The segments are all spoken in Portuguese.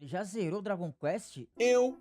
já zerou Dragon Quest? Eu,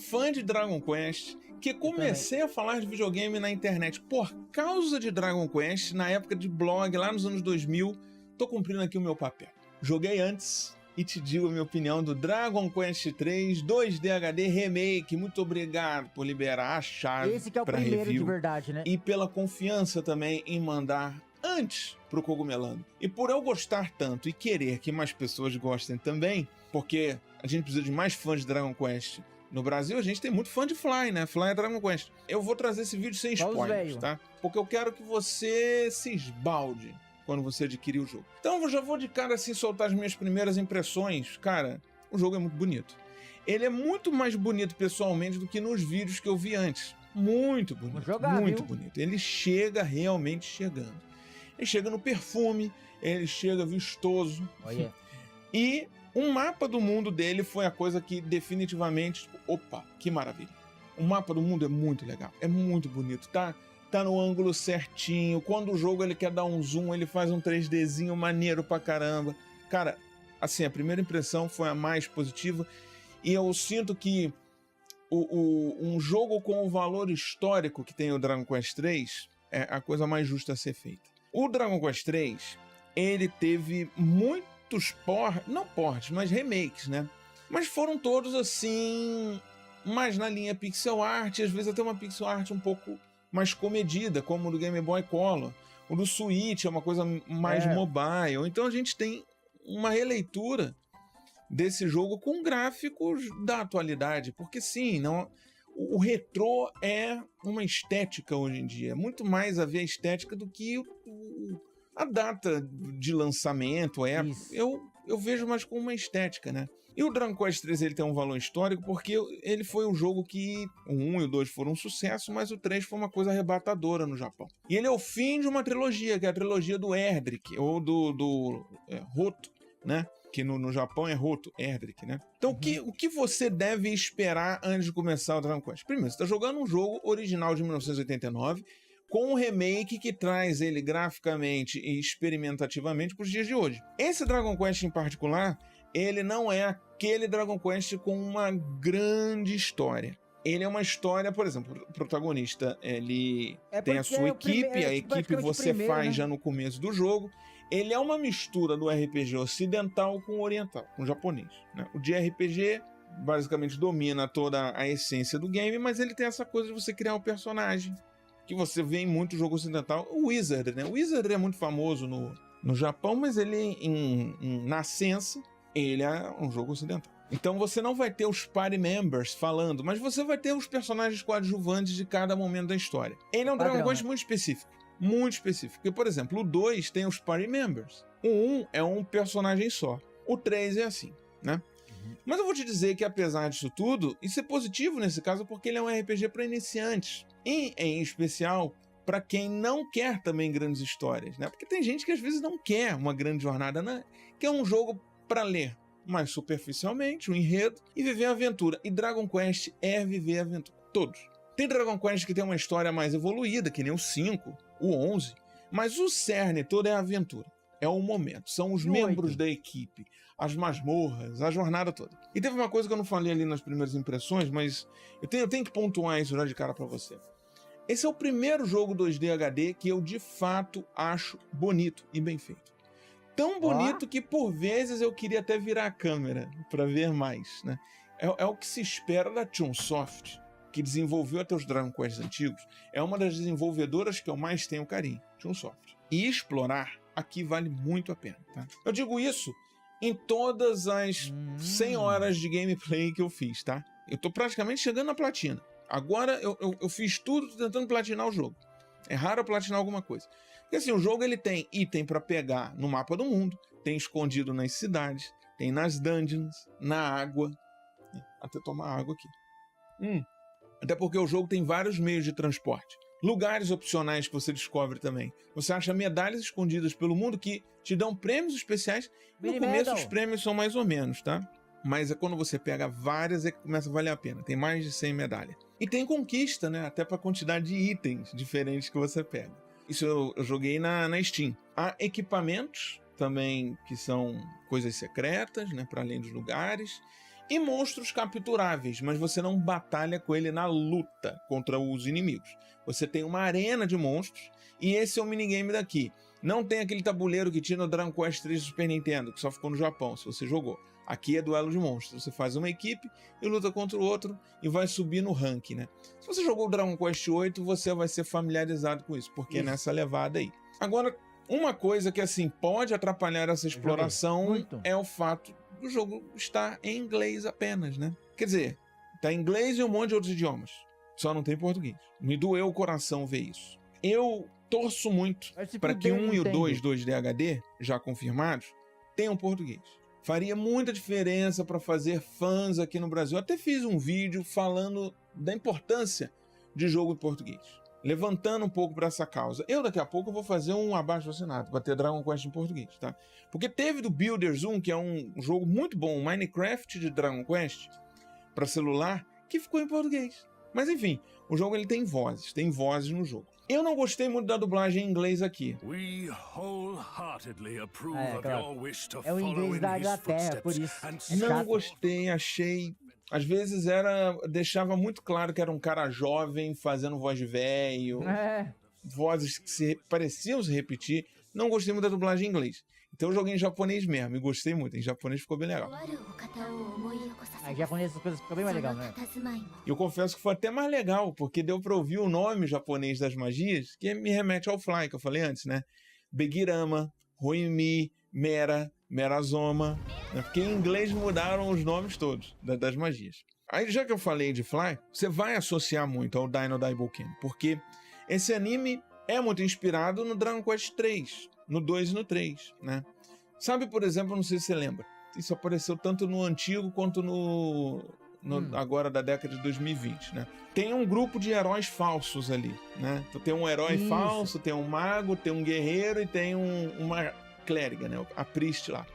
fã de Dragon Quest, que comecei a falar de videogame na internet por causa de Dragon Quest, na época de blog, lá nos anos 2000, tô cumprindo aqui o meu papel. Joguei antes e te digo a minha opinião do Dragon Quest 3 2D HD Remake. Muito obrigado por liberar a chave Esse que é o pra primeiro review, de verdade, né? e pela confiança também em mandar antes pro Cogumelando. E por eu gostar tanto e querer que mais pessoas gostem também, porque a gente precisa de mais fãs de Dragon Quest. No Brasil, a gente tem muito fã de Fly, né? Fly é Dragon Quest. Eu vou trazer esse vídeo sem spoilers, tá? Porque eu quero que você se esbalde quando você adquirir o jogo. Então eu já vou de cara assim soltar as minhas primeiras impressões. Cara, o jogo é muito bonito. Ele é muito mais bonito pessoalmente do que nos vídeos que eu vi antes. Muito bonito, Vou jogar, muito viu? bonito. Ele chega realmente chegando. Ele chega no perfume, ele chega vistoso. Olha. E um mapa do mundo dele foi a coisa que definitivamente... Opa, que maravilha. O mapa do mundo é muito legal, é muito bonito, tá no ângulo certinho. Quando o jogo ele quer dar um zoom, ele faz um 3Dzinho maneiro pra caramba. Cara, assim, a primeira impressão foi a mais positiva. E eu sinto que um jogo com o valor histórico que tem o Dragon Quest 3 é a coisa mais justa a ser feita. O Dragon Quest 3, ele teve muitos não ports, mas remakes, né? Mas foram todos assim, mais na linha pixel art, às vezes até uma pixel art um pouco mais comedida, como o do Game Boy Color. O do Switch é uma coisa mais mobile. Então a gente tem uma releitura desse jogo com gráficos da atualidade, porque sim, não... O retrô é uma estética hoje em dia, muito mais a ver a estética do que a data de lançamento. Eu vejo mais como uma estética, né? E o Dragon Quest 3 ele tem um valor histórico porque ele foi um jogo que o 1 e o 2 foram um sucesso, mas o 3 foi uma coisa arrebatadora no Japão. E ele é o fim de uma trilogia, que é a trilogia do Erdrick, ou do Hoto, né? Que no Japão é Hoto, Erdrick, né? Então, o que você deve esperar antes de começar o Dragon Quest? Primeiro, você está jogando um jogo original de 1989, com um remake que traz ele graficamente e experimentativamente para os dias de hoje. Esse Dragon Quest em particular, ele não é aquele Dragon Quest com uma grande história. Ele é uma história, por exemplo, o protagonista, ele tem a sua equipe, a equipe você faz, né, já no começo do jogo. Ele é uma mistura do RPG ocidental com o oriental, com o japonês, né? O de RPG basicamente domina toda a essência do game, mas ele tem essa coisa de você criar um personagem, que você vê em muito jogo ocidental. O Wizard, né? O Wizard é muito famoso no Japão, mas ele, em nascença, ele é um jogo ocidental. Então você não vai ter os party members falando, mas você vai ter os personagens coadjuvantes de cada momento da história. Ele é um Dragon Quest muito específico. Muito específico. Porque, por exemplo, o 2 tem os party members. O 1 é um personagem só. O 3 é assim, né? Mas eu vou te dizer que, apesar disso tudo, isso é positivo nesse caso porque ele é um RPG para iniciantes. E, em especial, para quem não quer também grandes histórias, né? Porque tem gente que às vezes não quer uma grande jornada, né? Que é um jogo para ler mais superficialmente, o enredo, e viver a aventura. E Dragon Quest é viver a aventura. Todos. Tem Dragon Quest que tem uma história mais evoluída, que nem o 5, o 11, mas o cerne todo é a aventura. É o momento, são os membros da equipe, as masmorras, a jornada toda. E teve uma coisa que eu não falei ali nas primeiras impressões, mas eu tenho que pontuar isso já de cara pra você. Esse é o primeiro jogo 2D HD que eu de fato acho bonito e bem feito. Tão bonito que por vezes eu queria até virar a câmera para ver mais, né? É o que se espera da Chunsoft, que desenvolveu até os Dragon Quest antigos. É uma das desenvolvedoras que eu mais tenho carinho, Chunsoft. E explorar aqui vale muito a pena, tá? Eu digo isso em todas as 100 horas de gameplay que eu fiz, tá? Eu tô praticamente chegando na platina. Agora eu fiz tudo tentando platinar o jogo. É raro platinar alguma coisa. Porque assim, o jogo ele tem item para pegar no mapa do mundo, tem escondido nas cidades, tem nas dungeons, na água. Até tomar água aqui. Até porque o jogo tem vários meios de transporte. Lugares opcionais que você descobre também. Você acha medalhas escondidas pelo mundo que te dão prêmios especiais. No começo os prêmios são mais ou menos, tá? Mas é quando você pega várias é que começa a valer a pena. Tem mais de 100 medalhas. E tem conquista, né? Até para a quantidade de itens diferentes que você pega. Isso eu joguei na Steam. Há equipamentos também que são coisas secretas, né? Para além dos lugares. e monstros capturáveis, mas você não batalha com ele na luta contra os inimigos. Você tem uma arena de monstros e esse é o minigame daqui. Não tem aquele tabuleiro que tinha no Dragon Quest 3 do Super Nintendo, que só ficou no Japão, se você jogou. Aqui é duelo de monstros. Você faz uma equipe e luta contra o outro e vai subir no ranking, né? Se você jogou o Dragon Quest 8, você vai ser familiarizado com isso, porque é nessa levada aí. Agora, uma coisa que assim pode atrapalhar essa exploração é o fato do jogo estar em inglês apenas, né? Quer dizer, tá em inglês e um monte de outros idiomas. Só não tem português. Me doeu o coração ver isso. Eu torço muito para que o 1 e o 2 2D HD, já confirmados, tenham português. Faria muita diferença para fazer fãs aqui no Brasil. Eu até fiz um vídeo falando da importância de jogo em português, levantando um pouco para essa causa. Eu daqui a pouco vou fazer um abaixo-assinado para ter Dragon Quest em português, tá? Porque teve do Builders 1, que é um jogo muito bom, um Minecraft de Dragon Quest para celular, que ficou em português. Mas enfim, o jogo ele tem vozes no jogo. Eu não gostei muito da dublagem em inglês aqui. É o inglês da Inglaterra, por isso. Não gostei, achei... Às vezes deixava muito claro que era um cara jovem fazendo voz de velho. Vozes que pareciam se repetir. Não gostei muito da dublagem em inglês. Então eu joguei em japonês mesmo e gostei muito. Em japonês ficou bem legal. Em japonês as coisas ficam bem mais legais, né? E eu confesso que foi até mais legal, porque deu pra ouvir o nome japonês das magias, que me remete ao Fly, que eu falei antes, né? Begirama, Roimi, Mera, Merazoma. Né? Porque em inglês mudaram os nomes todos das magias. Aí, já que eu falei de Fly, você vai associar muito ao Dino Daiboken, porque esse anime é muito inspirado no Dragon Quest 3, no 2 e no 3, né? Sabe, por exemplo, não sei se você lembra, isso apareceu tanto no antigo quanto no agora da década de 2020, né? Tem um grupo de heróis falsos ali, né? Então, tem um herói falso, tem um mago, tem um guerreiro e tem uma clériga, né? A priest lá.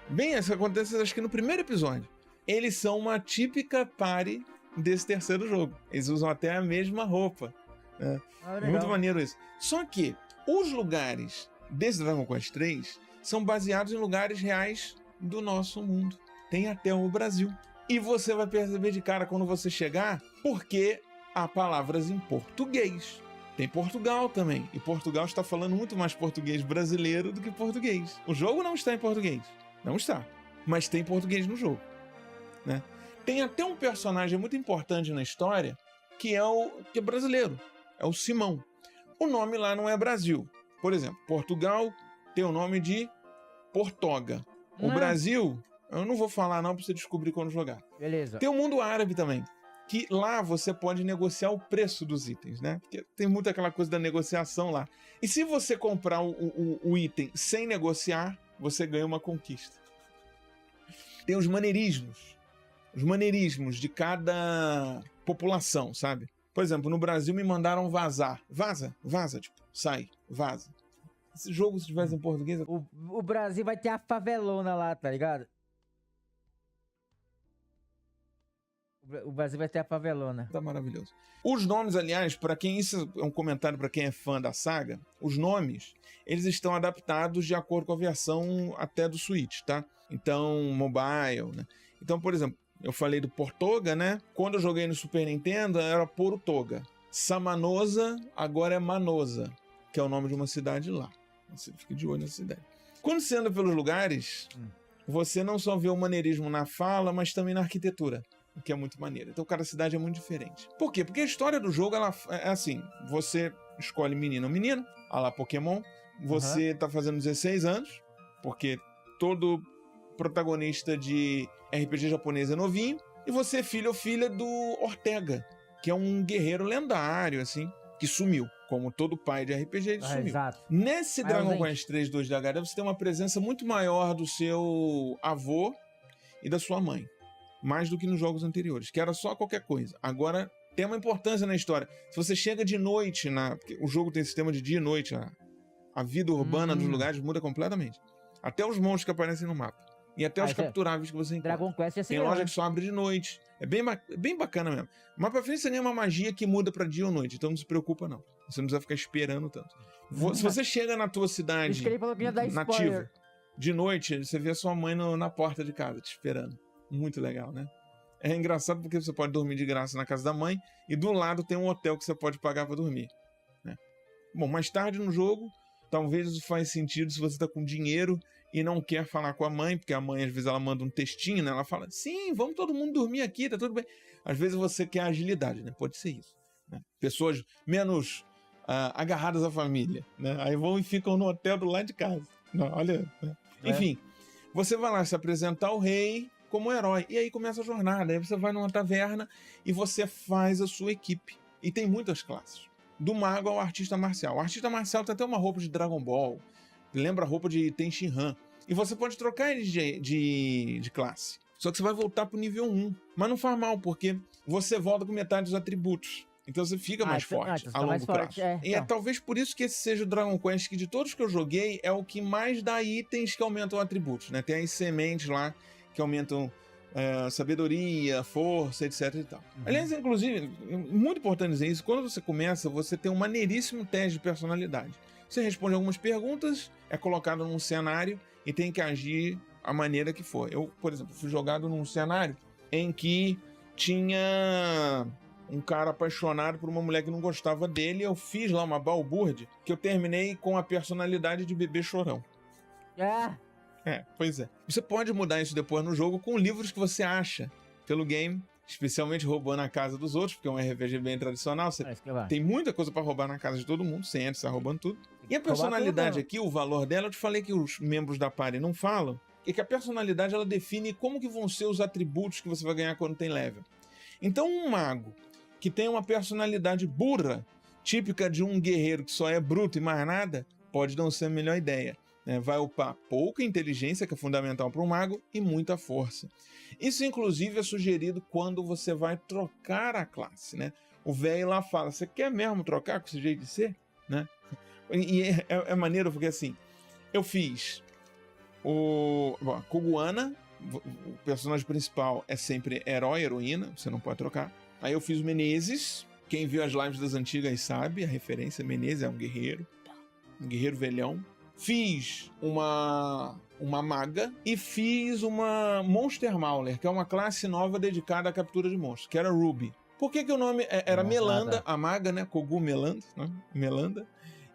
Bem, isso acontece acho que no primeiro episódio. Eles são uma típica party desse terceiro jogo. Eles usam até a mesma roupa, né? Muito maneiro isso. Só que os lugares desse Dragon Quest 3 são baseados em lugares reais do nosso mundo. Tem até o Brasil. E você vai perceber de cara quando você chegar, porque há palavras em português. Tem Portugal também. E Portugal está falando muito mais português brasileiro do que português. O jogo não está em português. Não está. Mas tem português no jogo, né? Tem até um personagem muito importante na história que é brasileiro. É o Simão. O nome lá não é Brasil. Por exemplo, Portugal tem o nome de Portoga. O Brasil, eu não vou falar não pra você descobrir quando jogar. Beleza. Tem o mundo árabe também, que lá você pode negociar o preço dos itens, né? Porque tem muito aquela coisa da negociação lá. E se você comprar o item sem negociar, você ganha uma conquista. Tem os maneirismos. Os maneirismos de cada população, sabe? Por exemplo, no Brasil me mandaram vazar. Vaza, tipo, sai, vaza. Esse jogo, se tivesse em português... O Brasil vai ter a favelona lá, tá ligado? O Brasil vai ter a favelona. Tá maravilhoso. Os nomes, aliás, para quem... Isso é um comentário para quem é fã da saga. Os nomes, eles estão adaptados de acordo com a versão até do Switch, tá? Então, mobile, né? Então, por exemplo, eu falei do Portoga, né? Quando eu joguei no Super Nintendo, era Porutoga. Samanosa, agora é Manosa, que é o nome de uma cidade lá. Você fica de olho nessa cidade. Quando você anda pelos lugares, você não só vê o maneirismo na fala, mas também na arquitetura, o que é muito maneiro. Então cada cidade é muito diferente. Por quê? Porque a história do jogo ela é assim, você escolhe menino ou menino, a la Pokémon, você tá fazendo 16 anos, porque todo protagonista de RPG japonês é novinho, e você é filho ou filha do Ortega, que é um guerreiro lendário, assim, que sumiu. Como todo pai de RPG, ele sumiu. Exato. Nesse Dragon Quest 3 2D HD, você tem uma presença muito maior do seu avô e da sua mãe. Mais do que nos jogos anteriores, que era só qualquer coisa. Agora, tem uma importância na história. Se você chega de noite, porque o jogo tem sistema de dia e noite, a vida urbana dos lugares muda completamente. Até os monstros que aparecem no mapa. E até os capturáveis que você encontra. Dragon Quest é assim. Tem loja que só abre de noite. É bem bacana mesmo. Mas pra frente você tem uma magia que muda pra dia ou noite, então não se preocupa não. Você não precisa ficar esperando tanto. Se você chega na tua cidade nativa, de noite, você vê a sua mãe na porta de casa te esperando. Muito legal, né? É engraçado porque você pode dormir de graça na casa da mãe e do lado tem um hotel que você pode pagar para dormir, né? Bom, mais tarde no jogo, talvez isso faz sentido se você está com dinheiro e não quer falar com a mãe, porque a mãe às vezes ela manda um textinho, né? Ela fala, sim, vamos todo mundo dormir aqui, tá tudo bem. Às vezes você quer agilidade, né? Pode ser isso, né? Pessoas menos agarradas à família, né? Aí vão e ficam no hotel do lado de casa. Não, olha, né? Enfim, você vai lá se apresentar ao rei como herói, e aí começa a jornada. Aí você vai numa taverna e você faz a sua equipe. E tem muitas classes. Do mago ao artista marcial. O artista marcial tem até uma roupa de Dragon Ball, lembra a roupa de Tenshinhan. E você pode trocar eles de classe. Só que você vai voltar pro nível 1. Mas não faz mal, porque você volta com metade dos atributos. Então você fica mais forte a longo prazo. E é talvez por isso que esse seja o Dragon Quest, que de todos que eu joguei, é o que mais dá itens que aumentam atributos, né? Tem as sementes lá que aumentam sabedoria, força, etc e tal. Aliás, inclusive, muito importante dizer isso, quando você começa, você tem um maneiríssimo teste de personalidade. Você responde algumas perguntas, é colocado num cenário e tem que agir a maneira que for. Eu, por exemplo, fui jogado num cenário em que tinha um cara apaixonado por uma mulher que não gostava dele, e eu fiz lá uma balbúrdia que eu terminei com a personalidade de bebê chorão. Pois é. Você pode mudar isso depois no jogo com livros que você acha pelo game, especialmente roubando a casa dos outros, porque é um RPG bem tradicional. Você tem muita coisa pra roubar na casa de todo mundo, você entra, você tá roubando tudo. E a personalidade aqui, o valor dela, eu te falei que os membros da party não falam, é que a personalidade ela define como que vão ser os atributos que você vai ganhar quando tem level. Então um mago que tem uma personalidade burra, típica de um guerreiro que só é bruto e mais nada, pode não ser a melhor ideia. Vai upar pouca inteligência, que é fundamental para um mago, e muita força. Isso, inclusive, é sugerido quando você vai trocar a classe, né? O velho lá fala, você quer mesmo trocar com esse jeito de ser? Né? E é maneiro, porque assim, eu fiz a Koguana, o personagem principal é sempre herói, heroína, você não pode trocar. Aí eu fiz o Menezes, quem viu as lives das antigas sabe, a referência, Menezes é um guerreiro velhão. Fiz uma maga e fiz uma Monster Mauler, que é uma classe nova dedicada à captura de monstros, que era Ruby. Por que o nome era Melanda, a maga, né? Kogu Melanda, né? Melanda.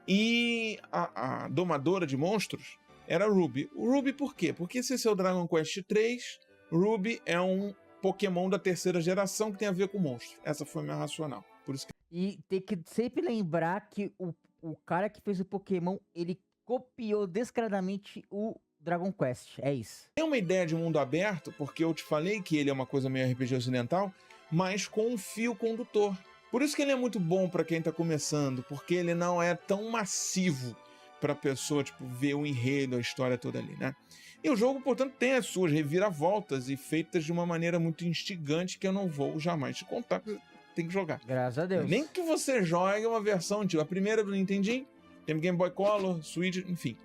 E a domadora de monstros era Ruby. O Ruby por quê? Porque esse é o Dragon Quest 3, Ruby é um Pokémon da terceira geração que tem a ver com monstros. Essa foi a minha racional. Por isso que... E tem que sempre lembrar que o cara que fez o Pokémon, ele copiou descaradamente o Dragon Quest, é isso. Tem uma ideia de mundo aberto, porque eu te falei que ele é uma coisa meio RPG ocidental, mas com um fio condutor. Por isso que ele é muito bom para quem tá começando, porque ele não é tão massivo pra pessoa, tipo, ver o enredo, a história toda ali, né? E o jogo, portanto, tem as suas reviravoltas e feitas de uma maneira muito instigante que eu não vou jamais te contar, porque tem que jogar. Graças a Deus. Nem que você jogue uma versão antiga. A primeira do Nintendinho, tem Game Boy Color, Switch, enfim.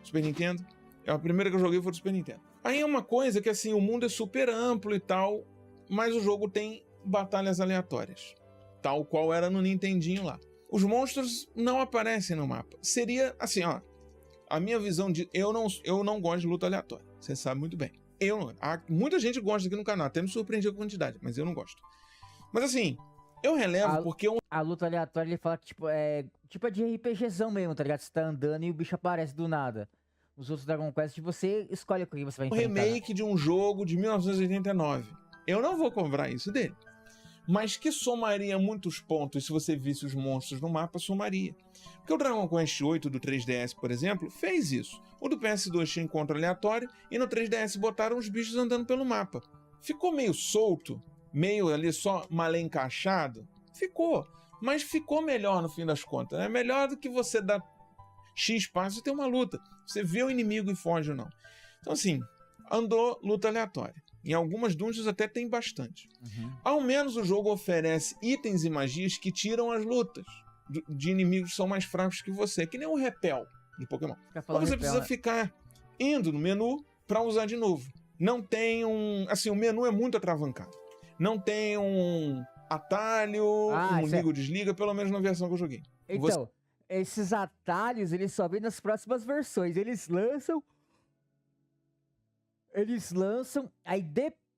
Super Nintendo. A primeira que eu joguei foi do Super Nintendo. Aí é uma coisa que, assim, o mundo é super amplo e tal, mas o jogo tem batalhas aleatórias. Tal qual era no Nintendinho lá. Os monstros não aparecem no mapa. Seria, assim, ó, a minha visão de... Eu não gosto de luta aleatória. Você sabe muito bem. Muita gente gosta aqui no canal, até me surpreendeu com a quantidade, mas eu não gosto. Mas, assim... Eu relevo porque... A luta aleatória, ele fala que, tipo é de RPGzão mesmo, tá ligado? Você tá andando e o bicho aparece do nada. Os outros Dragon Quest, você escolhe com quem você vai enfrentar. Remake de um jogo de 1989. Eu não vou cobrar isso dele. Mas que somaria muitos pontos se você visse os monstros no mapa, somaria. Porque o Dragon Quest 8 do 3DS, por exemplo, fez isso. O do PS2 tinha encontro aleatório e no 3DS botaram os bichos andando pelo mapa. Ficou meio solto, meio ali só mal encaixado, ficou, mas ficou melhor no fim das contas, né? Melhor do que você dar X passos e ter uma luta, você vê o inimigo e foge ou não. Então assim, andou luta aleatória. Em algumas dungeons até tem bastante. Ao menos o jogo oferece itens e magias que tiram as lutas de inimigos que são mais fracos que você, que nem o repel de Pokémon. Então você precisa ficar indo no menu para usar de novo. Não tem assim, o menu é muito atravancado. Não tem um atalho, liga ou desliga, pelo menos na versão que eu joguei. Então, esses atalhos, eles só vêm nas próximas versões. Eles lançam, aí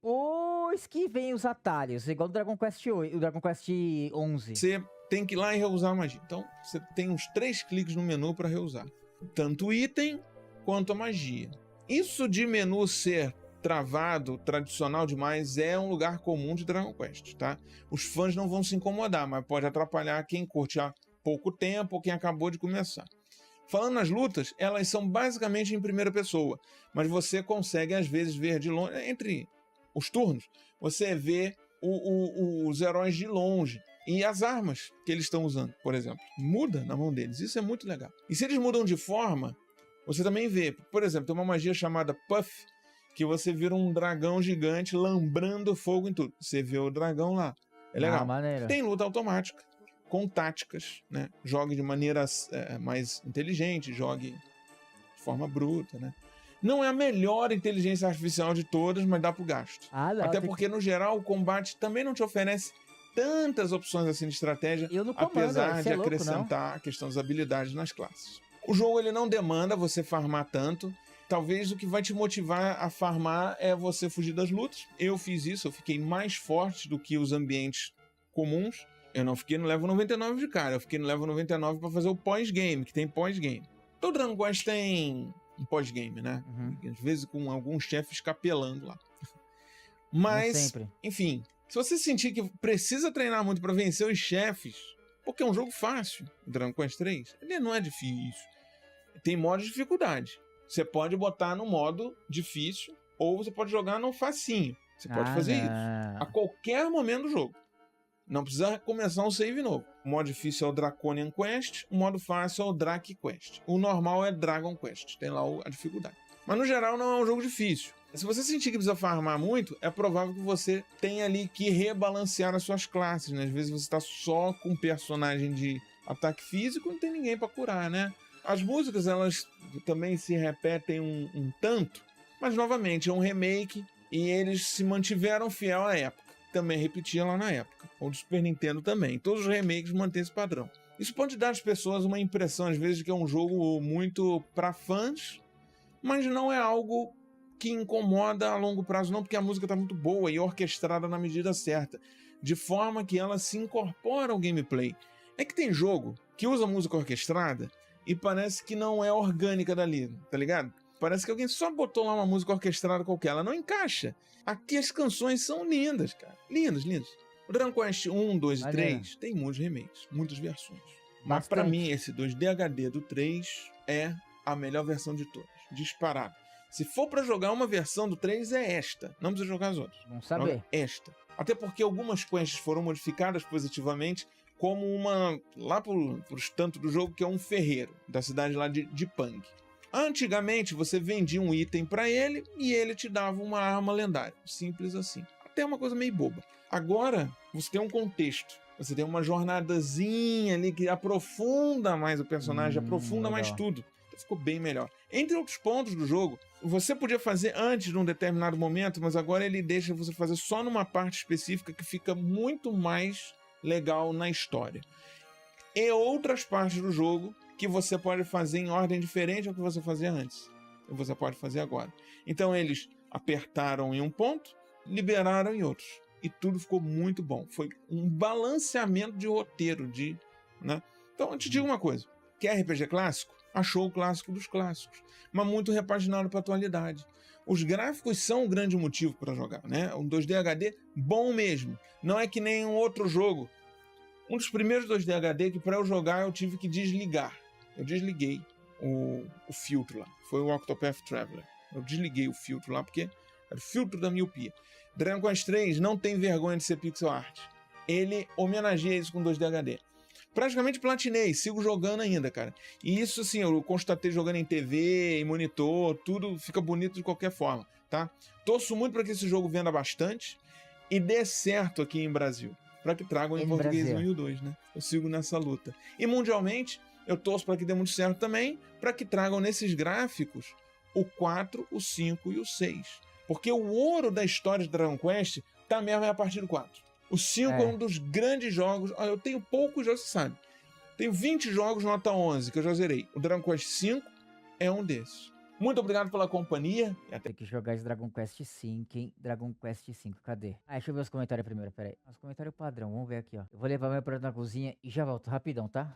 depois que vem os atalhos, igual do Dragon Quest 8, o Dragon Quest 11. Você tem que ir lá e reusar a magia. Então, você tem uns 3 cliques no menu para reusar. Tanto o item quanto a magia. Isso de menu ser travado, tradicional demais, é um lugar comum de Dragon Quest, tá? Os fãs não vão se incomodar, mas pode atrapalhar quem curte há pouco tempo ou quem acabou de começar. Falando nas lutas, elas são basicamente em primeira pessoa, mas você consegue às vezes ver de longe, entre os turnos, você vê os heróis de longe e as armas que eles estão usando, por exemplo. Muda na mão deles, isso é muito legal. E se eles mudam de forma, você também vê, por exemplo, tem uma magia chamada Puff, que você vira um dragão gigante lambrando fogo em tudo. Você vê o dragão lá. É legal. Maneiro. Tem luta automática, com táticas, né? Jogue de maneira mais inteligente, jogue de forma bruta, né? Não é a melhor inteligência artificial de todas, mas dá pro gasto. Não, até porque, no geral, o combate também não te oferece tantas opções assim de estratégia, apesar de acrescentar a questão das habilidades nas classes. O jogo ele não demanda você farmar tanto. Talvez o que vai te motivar a farmar é você fugir das lutas. Eu fiz isso, eu fiquei mais forte do que os ambientes comuns. Eu não fiquei no level 99 de cara, eu fiquei no level 99 para fazer o pós-game, que tem pós-game. Todo Dragon Quest tem um pós-game, né? Às vezes com alguns chefes capelando lá. Mas, enfim, se você sentir que precisa treinar muito para vencer os chefes, porque é um jogo fácil, o Dragon Quest 3, ele não é difícil. Tem modo de dificuldade. Você pode botar no modo difícil ou você pode jogar no facinho. Você pode fazer isso a qualquer momento do jogo. Não precisa começar um save novo. O modo difícil é o Draconian Quest, o modo fácil é o Drake Quest. O normal é Dragon Quest, tem lá a dificuldade. Mas no geral não é um jogo difícil. Se você sentir que precisa farmar muito, é provável que você tenha ali que rebalancear as suas classes, né? Às vezes você está só com um personagem de ataque físico e não tem ninguém para curar, né? As músicas, elas também se repetem um tanto, mas novamente é um remake e eles se mantiveram fiel à época. Também repetia lá na época. O do Super Nintendo também. Todos os remakes mantêm esse padrão. Isso pode dar às pessoas uma impressão, às vezes, de que é um jogo muito para fãs, mas não é algo que incomoda a longo prazo, não, porque a música está muito boa e orquestrada na medida certa, de forma que ela se incorpora ao gameplay. É que tem jogo que usa música orquestrada e parece que não é orgânica dali, tá ligado? Parece que alguém só botou lá uma música orquestrada qualquer, ela não encaixa. Aqui as canções são lindas, cara. Lindas, lindas. O Dragon Quest 1, 2 e 3 tem muitos remakes, muitas versões. Mas pra mim, esse 2D HD do 3 é a melhor versão de todas. Disparado. Se for pra jogar uma versão do 3, é esta. Não precisa jogar as outras. Vamos saber. Esta. Até porque algumas quests foram modificadas positivamente, como uma lá pros tantos do jogo, que é um ferreiro, da cidade lá de Pang. Antigamente, você vendia um item pra ele e ele te dava uma arma lendária. Simples assim. Até uma coisa meio boba. Agora, você tem um contexto. Você tem uma jornadazinha ali que aprofunda mais o personagem, aprofunda mais tudo. Então ficou bem melhor. Entre outros pontos do jogo, você podia fazer antes de um determinado momento, mas agora ele deixa você fazer só numa parte específica que fica muito mais legal na história. E outras partes do jogo que você pode fazer em ordem diferente ao que você fazia antes. Você pode fazer agora. Então eles apertaram em um ponto, liberaram em outros. E tudo ficou muito bom. Foi um balanceamento de roteiro, né? Então, eu te digo uma coisa. Quer RPG clássico? Achou o clássico dos clássicos. Mas muito repaginado para a atualidade. Os gráficos são um grande motivo para jogar, né? Um 2D HD bom mesmo. Não é que nem um outro jogo. Um dos primeiros 2D HD que para eu jogar eu tive que desligar. Eu desliguei o filtro lá. Foi o Octopath Traveler. Eu desliguei o filtro lá porque era o filtro da miopia. Dragon Quest 3 não tem vergonha de ser pixel art. Ele homenageia isso com 2D HD. Praticamente platinei, sigo jogando ainda, cara. E isso, assim, eu constatei jogando em TV, em monitor, tudo fica bonito de qualquer forma, tá? Torço muito para que esse jogo venda bastante e dê certo aqui em Brasil. Para que tragam em português o 1 e o 2, né? Eu sigo nessa luta. E mundialmente, eu torço para que dê muito certo também, para que tragam nesses gráficos o 4, o 5 e o 6. Porque o ouro da história de Dragon Quest tá mesmo a partir do 4. O 5 é um dos grandes jogos. Eu tenho poucos jogos, você sabe. Tenho 20 jogos nota 11 que eu já zerei. O Dragon Quest 5 é um desses. Muito obrigado pela companhia. E até... Tem que jogar esse Dragon Quest V, hein? Dragon Quest V, cadê? Ah, deixa eu ver os comentários primeiro, pera aí. Os comentários padrão, vamos ver aqui, ó. Eu vou levar meu prato na cozinha e já volto rapidão, tá?